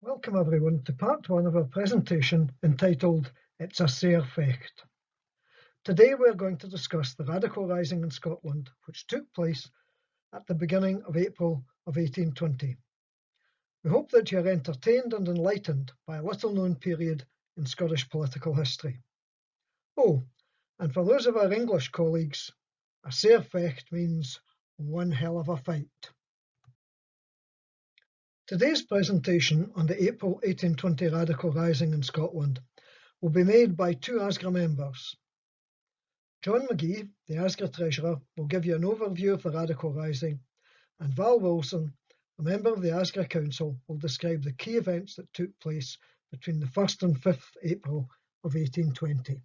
Welcome everyone to part one of our presentation entitled It's a Sair Fecht. Today we're going to discuss the radical rising in Scotland which took place at the beginning of April of 1820. We hope that you are entertained and enlightened by a little known period in Scottish political history. Oh, and for those of our English colleagues, a Sair Fecht means one hell of a fight. Today's presentation on the April 1820 radical rising in Scotland will be made by two ASGRA members. John McGee, the ASGRA Treasurer, will give you an overview of the radical rising, and Val Wilson, a member of the ASGRA Council, will describe the key events that took place between the 1st and 5th April of 1820.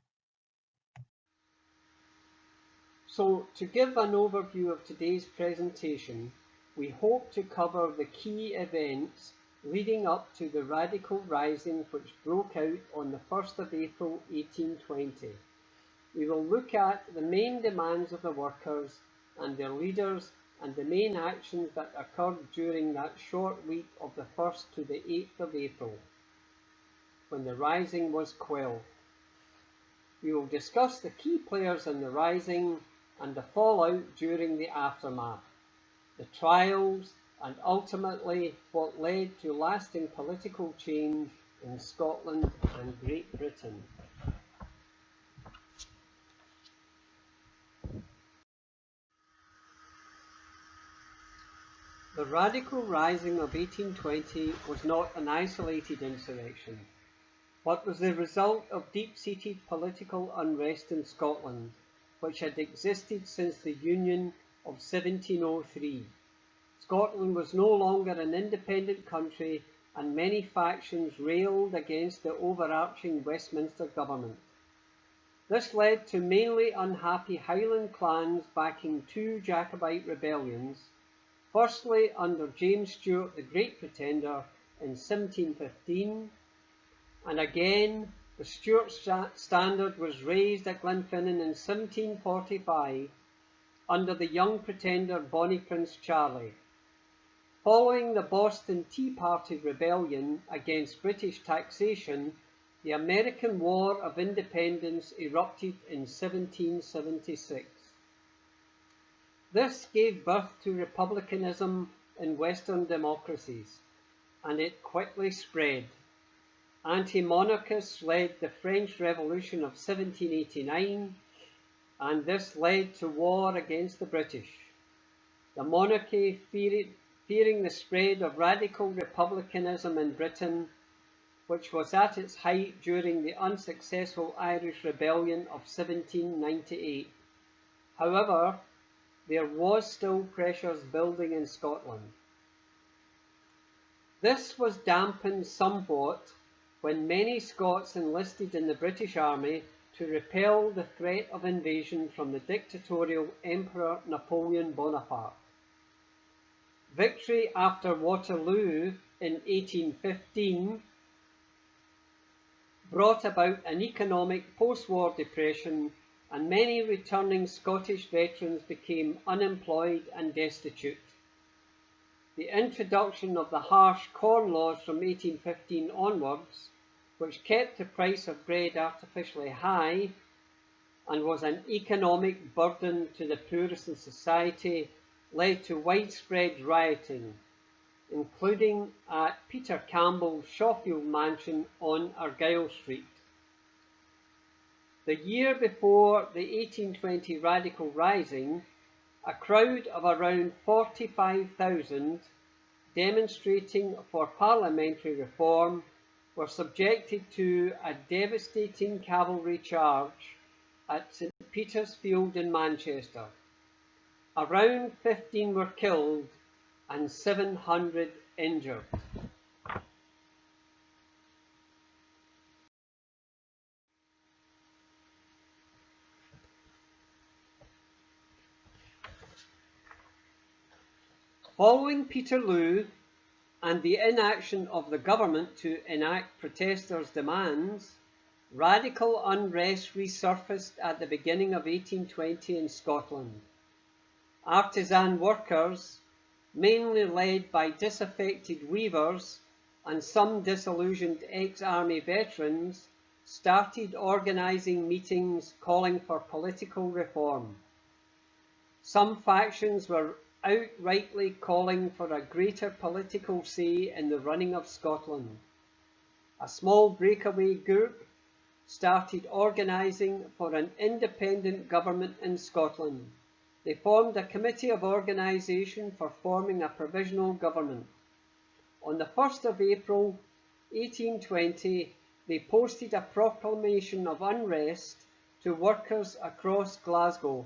So, to give an overview of today's presentation, we hope to cover the key events leading up to the radical rising which broke out on the 1st of April 1820. We will look at the main demands of the workers and their leaders and the main actions that occurred during that short week of the 1st to the 8th of April, when the rising was quelled. We will discuss the key players in the rising and the fallout during the aftermath, the trials, and ultimately what led to lasting political change in Scotland and Great Britain. The radical rising of 1820 was not an isolated insurrection, but was the result of deep-seated political unrest in Scotland, which had existed since the Union of 1703. Scotland was no longer an independent country, and many factions railed against the overarching Westminster government. This led to mainly unhappy Highland clans backing two Jacobite rebellions, firstly under James Stewart the Great Pretender in 1715, and again the Stewart standard was raised at Glenfinnan in 1745 under the young pretender Bonnie Prince Charlie. Following the Boston Tea Party rebellion against British taxation, the American War of Independence erupted in 1776. This gave birth to republicanism in Western democracies, and it quickly spread. Anti-monarchists led the French Revolution of 1789, and this led to war against the British. The monarchy, fearing the spread of radical republicanism in Britain, which was at its height during the unsuccessful Irish Rebellion of 1798. However, there was still pressures building in Scotland. This was dampened somewhat when many Scots enlisted in the British Army to repel the threat of invasion from the dictatorial Emperor Napoleon Bonaparte. Victory after Waterloo in 1815 brought about an economic post-war depression, and many returning Scottish veterans became unemployed and destitute. The introduction of the harsh Corn Laws from 1815 onwards, which kept the price of bread artificially high and was an economic burden to the poorest in society, led to widespread rioting, including at Peter Campbell's Shawfield mansion on Argyll Street. The year before the 1820 radical rising, a crowd of around 45,000 demonstrating for parliamentary reform were subjected to a devastating cavalry charge at St Peter's Field in Manchester. Around 15 were killed and 700 injured. Following Peterloo and the inaction of the government to enact protesters' demands, radical unrest resurfaced at the beginning of 1820 in Scotland. Artisan workers, mainly led by disaffected weavers, and some disillusioned ex-army veterans started organising meetings calling for political reform. Some factions were outrightly calling for a greater political say in the running of Scotland. A small breakaway group started organising for an independent government in Scotland. They formed a committee of organisation for forming a provisional government. On the 1st of April 1820, they posted a proclamation of unrest to workers across Glasgow.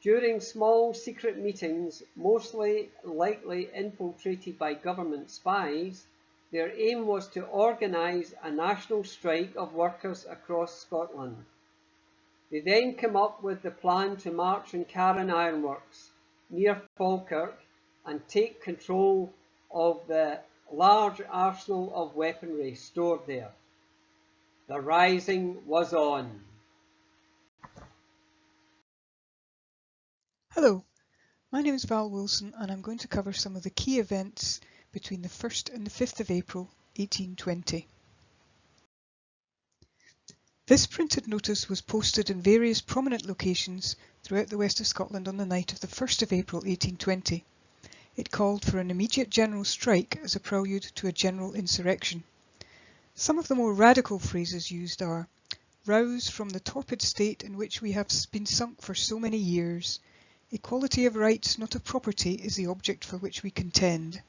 During small secret meetings, mostly likely infiltrated by government spies, their aim was to organise a national strike of workers across Scotland. They then came up with the plan to march on Carron Ironworks near Falkirk and take control of the large arsenal of weaponry stored there. The rising was on. Hello, my name is Val Wilson and I'm going to cover some of the key events between the 1st and the 5th of April 1820. This printed notice was posted in various prominent locations throughout the west of Scotland on the night of the 1st of April 1820. It called for an immediate general strike as a prelude to a general insurrection. Some of the more radical phrases used are "rouse from the torpid state in which we have been sunk for so many years. Equality of rights, not of property, is the object for which we contend.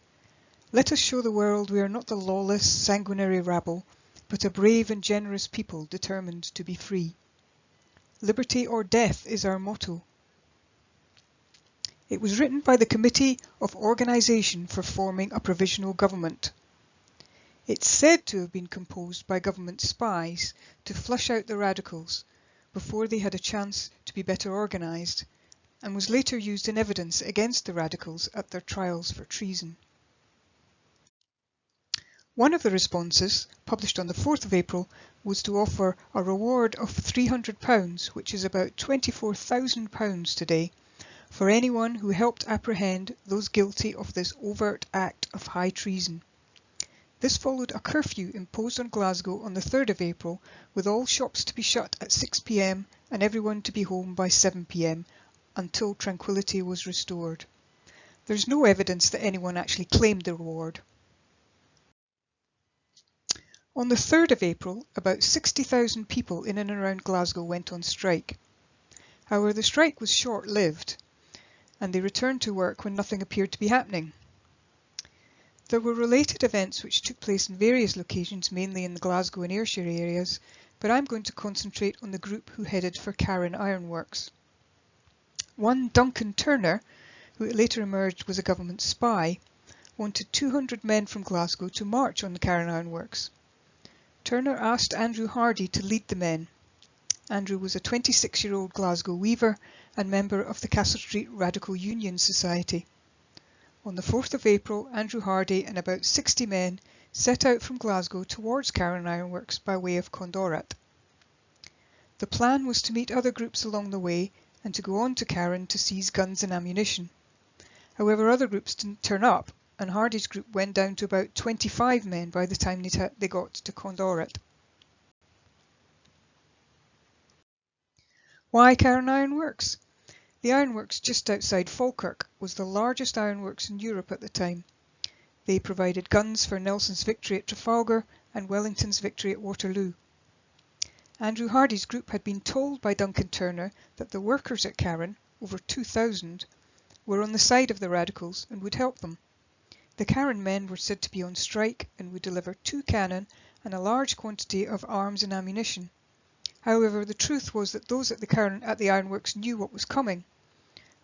Let us show the world we are not the lawless, sanguinary rabble, but a brave and generous people determined to be free. Liberty or death is our motto." It was written by the Committee of Organisation for forming a provisional government. It's said to have been composed by government spies to flush out the radicals before they had a chance to be better organised, and was later used in evidence against the radicals at their trials for treason. One of the responses, published on the 4th of April, was to offer a reward of £300, which is about £24,000 today, for anyone who helped apprehend those guilty of this overt act of high treason. This followed a curfew imposed on Glasgow on the 3rd of April, with all shops to be shut at 6 p.m. and everyone to be home by 7 p.m. until tranquillity was restored. There's no evidence that anyone actually claimed the reward. On the 3rd of April, about 60,000 people in and around Glasgow went on strike. However, the strike was short-lived, and they returned to work when nothing appeared to be happening. There were related events which took place in various locations, mainly in the Glasgow and Ayrshire areas, but I'm going to concentrate on the group who headed for Carron Ironworks. One Duncan Turner, who it later emerged was a government spy, wanted 200 men from Glasgow to march on the Carron Ironworks. Turner asked Andrew Hardy to lead the men. Andrew was a 26-year-old Glasgow weaver and member of the Castle Street Radical Union Society. On the 4th of April, Andrew Hardy and about 60 men set out from Glasgow towards Carron Ironworks by way of Condorat. The plan was to meet other groups along the way and to go on to Carron to seize guns and ammunition. However, other groups didn't turn up, and Hardy's group went down to about 25 men by the time they got to Condorat. Why Carron Ironworks? The ironworks just outside Falkirk was the largest ironworks in Europe at the time. They provided guns for Nelson's victory at Trafalgar and Wellington's victory at Waterloo. Andrew Hardy's group had been told by Duncan Turner that the workers at Carron, over 2,000, were on the side of the radicals and would help them. The Carron men were said to be on strike and would deliver 2 cannon and a large quantity of arms and ammunition. However, the truth was that those at the ironworks knew what was coming.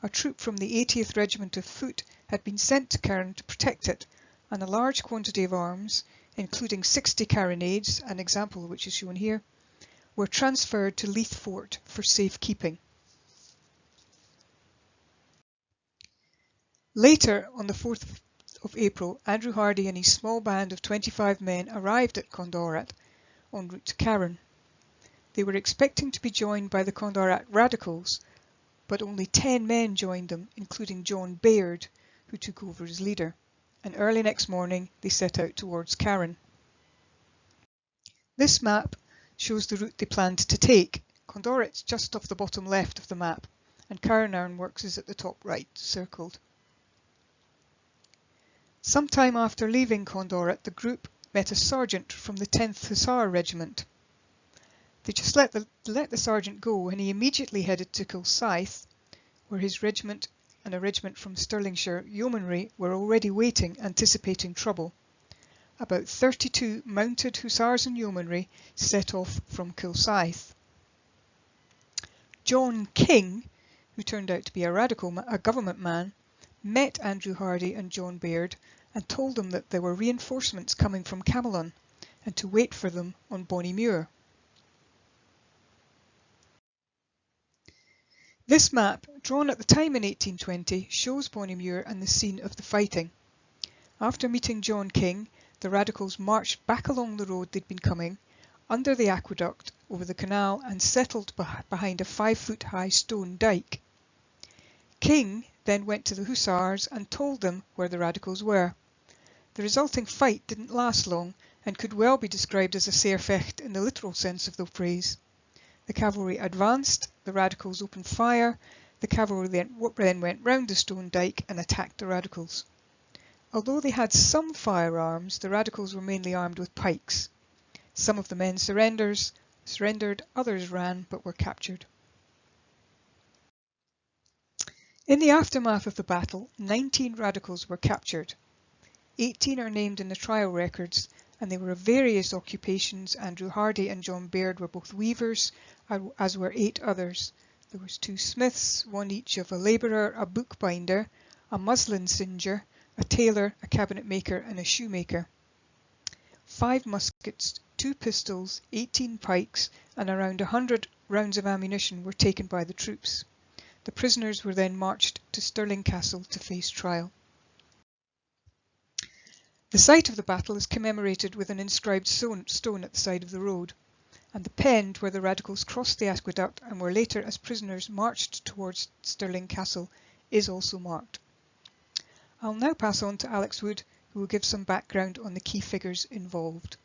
A troop from the 80th Regiment of Foot had been sent to Carron to protect it, and a large quantity of arms, including 60 carronades, an example of which is shown here, were transferred to Leith Fort for safekeeping. Later, on the 4th of April, Andrew Hardy and his small band of 25 men arrived at Condorat en route to Carron. They were expecting to be joined by the Condorat radicals, but only 10 men joined them, including John Baird, who took over as leader. and early next morning they set out towards Carron. This map shows the route they planned to take. Condorit's just off the bottom left of the map, and Carron Ironworks is at the top right, circled. Sometime after leaving Condorit, the group met a sergeant from the 10th Hussar Regiment. They just let the sergeant go, and he immediately headed to Kilsyth, where his regiment and a regiment from Stirlingshire Yeomanry were already waiting, anticipating trouble. About 32 mounted Hussars and Yeomanry set off from Kilsyth. John King, who turned out to be a government man, met Andrew Hardy and John Baird and told them that there were reinforcements coming from Camelon and to wait for them on Bonnymuir. This map, drawn at the time in 1820, shows Bonnymuir and the scene of the fighting. After meeting John King, the Radicals marched back along the road they'd been coming, under the aqueduct, over the canal, and settled behind a 5-foot-high stone dyke. King then went to the Hussars and told them where the Radicals were. The resulting fight didn't last long and could well be described as a Sair Fecht in the literal sense of the phrase. The cavalry advanced, the Radicals opened fire, the cavalry then went round the stone dyke and attacked the Radicals. Although they had some firearms, the Radicals were mainly armed with pikes. Some of the men surrendered, others ran but were captured. In the aftermath of the battle, 19 Radicals were captured. 18 are named in the trial records, and they were of various occupations. Andrew Hardy and John Baird were both weavers, as were 8 others. There was 2 smiths, one each of a labourer, a bookbinder, a muslin singer, a tailor, a cabinet maker and a shoemaker. 5 muskets, 2 pistols, 18 pikes and around 100 rounds of ammunition were taken by the troops. The prisoners were then marched to Stirling Castle to face trial. The site of the battle is commemorated with an inscribed stone at the side of the road, and the pend where the Radicals crossed the aqueduct and were later as prisoners marched towards Stirling Castle is also marked. I'll now pass on to Alex Wood, who will give some background on the key figures involved.